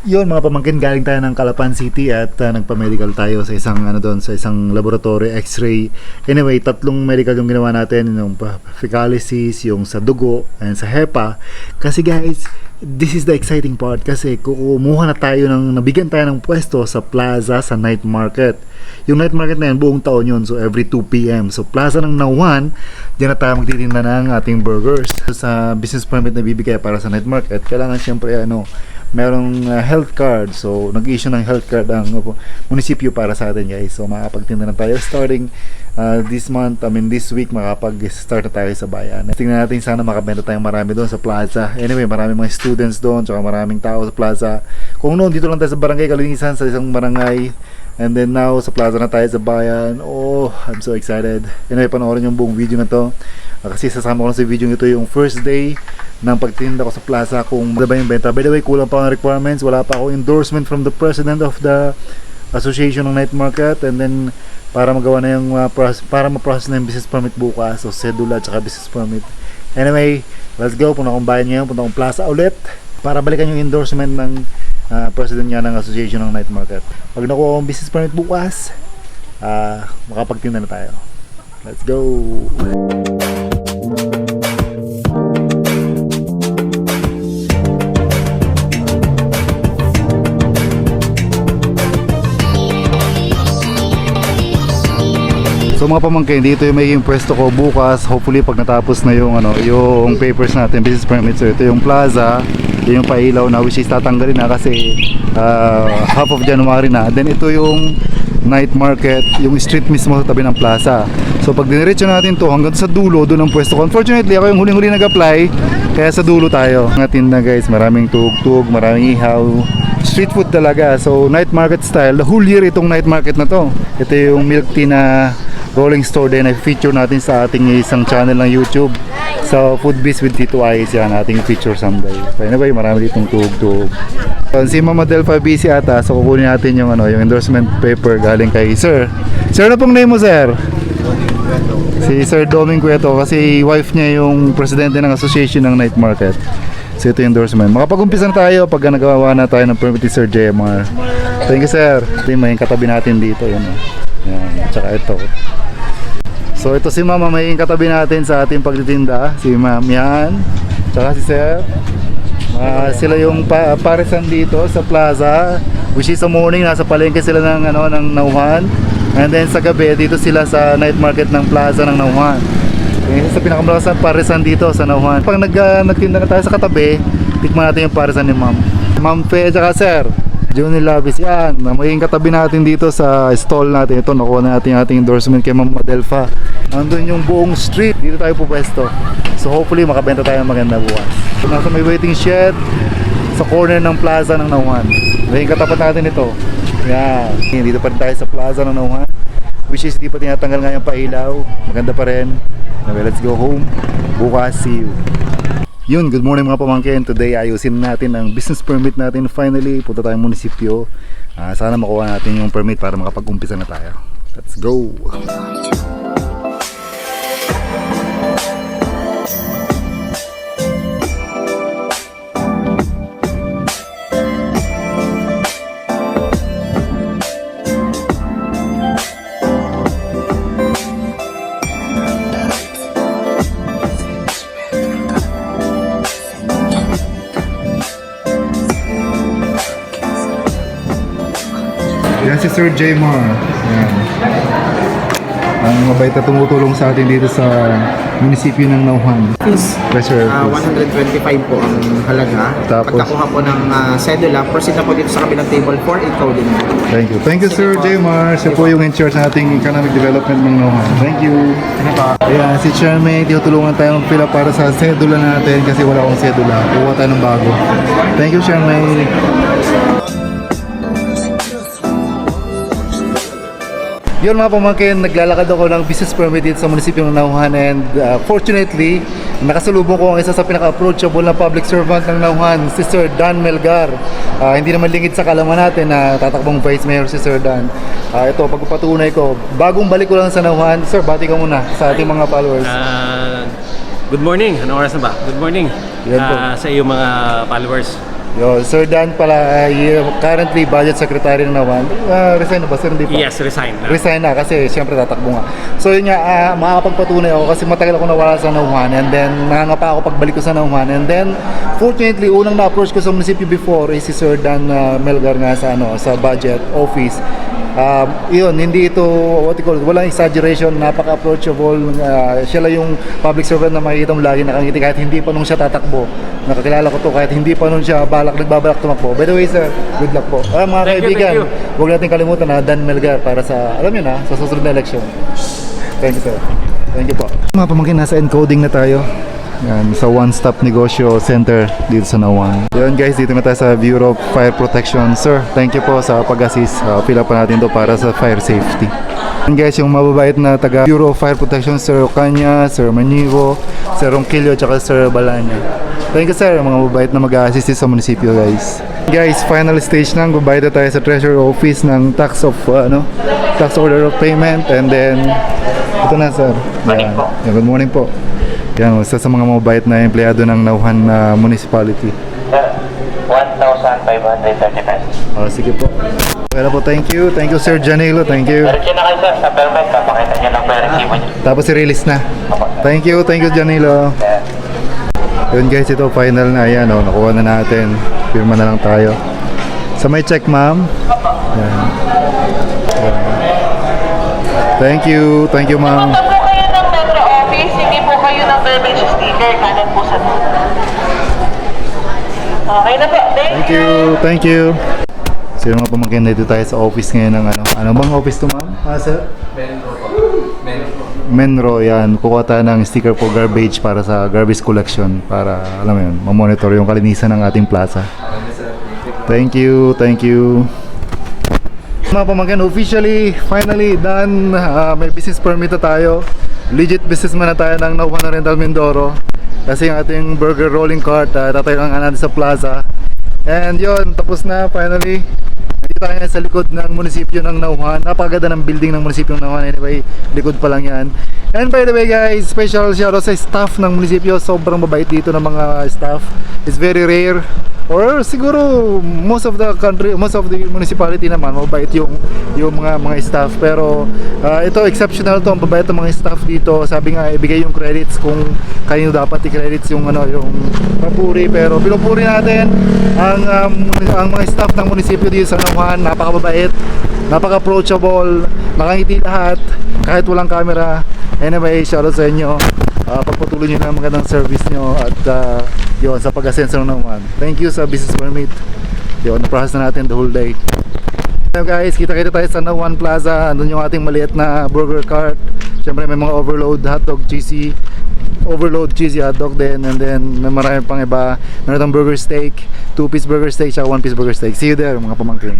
Yun mga pamangkin, galing tayo ng Calapan City at nagpa-medical tayo sa isang sa isang laboratory X-ray. Anyway, tatlong medical yung ginawa natin, yung fecalysis, yung sa dugo, and sa HEPA. Kasi guys, this is the exciting part kasi kumuha na tayo nabigyan tayo ng pwesto sa plaza sa night market. Yung night market na yan, buong taon yun. So every 2 p.m. So plaza ng Nauhan, diyan na tayo magtitinda ng ating burgers. Sa business permit na bibigay para sa night market, kailangan syempre merong health card. So nag-issue ng health card ang munisipyo para sa atin guys. So makapagtinda na tayo starting this week, makapag-start na tayo sa bayan. Tingnan natin, sana makabenta tayong marami doon sa plaza. Anyway, maraming mga students doon, tsaka maraming tao sa plaza. Kung noon dito lang tayo sa barangay Kalinisan, sa isang barangay, and then now sa plaza na tayo sa bayan. Oh, I'm so excited. Anyway, panoorin yung buong video na to kasi sasama ko sa video nito yung first day ng pagtinda ko sa plaza, kung maganda ba yung benta. By the way, kulang pa ang requirements, wala pa ako endorsement from the president of the association ng night market, and then para magawa na yung para ma-process na yung business permit bukas, so cedula at saka business permit. Anyway, let's go. Punta akong bayan ngayon, punta akong plaza ulit para balikan yung endorsement ng president nga ng association ng night market. Pag nakuha akong business permit bukas, makapagtinda na tayo. Let's go. So mga pamangkin, dito yung magiging pwesto ko bukas. Hopefully pag natapos na yung yung papers natin, business permit. So ito yung plaza, yung pailaw na, which is tatanggalin na kasi half of January na. Then ito yung night market, yung street mismo sa tabi ng plaza. So pag diniretso natin to hanggang sa dulo, doon ang pwesto ko. Unfortunately ako yung huling-huli nag-apply, kaya sa dulo tayo. Ngatin na guys, maraming tugtog, maraming ihaw, street food talaga. So night market style, the whole year itong night market na to. Ito yung milk tea na rolling store din na feature natin sa ating isang channel ng YouTube. So Food Biz with Tito Ice, yan ating feature someday. So anyway, marami ditong tugtog. So, si Mama Delpha busy ata, so kukunin natin yung yung endorsement paper galing kay Sir. Sir, ano pong name mo, Sir? Si Sir Doming Cueto, kasi wife niya yung presidente ng association ng night market. So ito yung endorsement. Makapag-umpisa na tayo pag nagawa na tayo ng permit ni Sir JMR. Thank you, Sir. Ito yung katabi natin dito, yan. Yan, tsaka ito. So ito si Mama, may katabi natin sa ating pagtitinda, si Ma'am yan, tsaka si Sir. Sila yung parisan dito sa plaza, which is sa morning nasa palengke sila ng Nauhan, and then sa gabi dito sila sa night market ng plaza ng Nauhan. Sa pinakamalakas na parisan dito sa Nauhan. Pag nagtinda na tayo sa katabi, tikman natin yung parisan ni Ma'am Fe at saka Sir Johnny Labis. Yan, magiging katabi natin dito sa stall natin. Ito, nakuha natin yung ating endorsement kay Ma'am Adelpha. Nandun yung buong street, dito tayo pupwesto. So hopefully makabenta tayo ng maganda bukas. So, nasa may waiting shed sa corner ng plaza ng Nauhan. Magiging katapat natin ito. Yan, dito pa rin tayo sa plaza ng Nauhan, which is di pa tinatanggal nga yung pailaw. Maganda pa rin. Anyway, let's go home. Bukas, see you. Yun, good morning mga pamangkin. Today ayusin natin ang business permit natin. Finally, punta tayong munisipyo. Sana makuha natin yung permit para makapag-umpisa na tayo. Let's go! Yan si Sir Jmar. Yan. Ang mabait na tumutulong sa atin dito sa munisipyo ng Nauhan. Fees, Pressure 125 po ang halaga. Tapos, pagkakuha po ng cedula, proceed na po dito sa kabilang table for encoding. thank you. Thank you Sir Jmar. Siya po yung in-charge ng ating economic development ng Nauhan. Thank you. Ayan, si Chairman, tinutulungan tayong pila para sa cedula natin kasi wala akong cedula. Kuha tayo ng bago. Thank you, Chairman. Yun mga pamangkin, naglalakad ako ng business permit dito sa munisipyo ng Nauhan, and fortunately, nakasalubong ko ang isa sa pinaka-approachable na public servant ng Nauhan, si Sir Dan Melgar. Hindi naman lingid sa kalaman natin na tatakbong Vice Mayor si Sir Dan. Ito, pagpapatunay ko, bagong balik ko lang sa Nauhan. Sir, bati ka muna sa ating mga followers. Good morning. Anong oras na ba? Good morning Yan po. sa iyong mga followers. Yo, Sir Dan pala, currently budget secretary ng Nauhan. Resign na ba, sir? Hindi pa? Yes, resign na. Resign na kasi siyempre tatakbo nga. So yun nga, makakapagpatunay ako kasi matagal ako nawala sa Nauhan, and then nangangapa ako pagbalik ko sa Nauhan, and then fortunately unang na-approach ko sa munisipyo before is si Sir Dan Melgar nga sa sa budget office. Yun, hindi ito what you call it, walang exaggeration, napaka-approachable. Siya lang yung public servant na makikita mo lagi nakangiti kahit hindi pa nung siya tatakbo. Nakakilala ko to kahit hindi pa nung siya nagbabalak tumakbo. By the way sir, good luck po. Mga Thank you, kaibigan, thank you. huwag natin kalimutan na Dan Melgar para sa, alam niyo na, sa susunod na election. Thank you sir. Thank you po. Mga pamangkin, nasa encoding na tayo. Yan, sa One Stop Negosyo Center dito sa Nauhan. Yan guys, dito na tayo sa Bureau of Fire Protection. Sir, thank you po sa pag-assist. Pila pa natin to para sa fire safety. Yan guys, yung mababait na taga Bureau of Fire Protection, Sir Ocaña, Sir Manigo, Sir Ronquillo, tsaka Sir Balanya. Thank you sir, mga mababait na mag-assist sa munisipyo guys. Guys, final stage na, babayad na tayo sa Treasury Office ng tax order of payment, and then ito na sir. Yan. Yan, good morning po. Yan, isa sa mga mabait na empleyado ng Nauhan Municipality. Sir, 1,530 pesos. Sige po. Okay po, thank you. Thank you Sir Janilo, thank you. Diretso na kayo sir, sa permit, papakita nyo lang po yung resibo nyo. Tapos i-release na. Thank you Janilo. Sir. Yun guys, ito final na. Ayan, nakuha na natin. Firma na lang tayo. Sa may check ma'am. Yan. Thank you ma'am. Punta po kayo ng Metro Office, hindi po kayo ng beverage sticker, kanan po sa doon. Okay na po, Thank you. Sino mga pamangkin, dito tayo sa office ngayon ng ano bang office to ma'am? Sir? Menro, yan. Kukuha tayo ng sticker for garbage para sa garbage collection para, alam mo yun, mamonitor yung kalinisan ng ating plaza. Thank you. Mga pamangkin, officially, finally done. May business permit na tayo. Legit businessman na tayo ng Nauhan Rental Mindoro. Kasi yung ating burger rolling cart, tatayo lang natin sa plaza. And yun, tapos na finally. Nandito tayo sa likod ng munisipyo ng Nauhan. Napakaganda ng building ng munisipyo ng Nauhan. Anyway, likod pa lang yan. And by the way guys, special shoutout sa staff ng munisipyo. Sobrang mabait dito ng mga staff. It's very rare. Or siguro most of the municipality naman mabait yung mga staff, pero ito exceptional to, ang mabait ng mga staff dito. Sabi nga ibigay yung credits kung kanino dapat i-credits yung yung papuri, pero pinupuri natin ang mga staff ng munisipyo dito sa Nauhan. Napakababait, napaka-approachable, nakangiti lahat kahit walang camera. Anyway, shoutout sa inyo. Pagpatuloy nyo na magandang service nyo at yun, sa pag-asenso ng Nauhan. Thank you sa business permit. Yun, na-process na natin the whole day. So guys, kita-kita tayo sa Nauhan Plaza. Andun yung ating maliit na burger cart. Siyempre may mga overload cheesy hotdog din, and then may marami pang iba. Meron tayong burger steak, 2-piece burger steak, 1-piece burger steak. See you there mga pamangkin.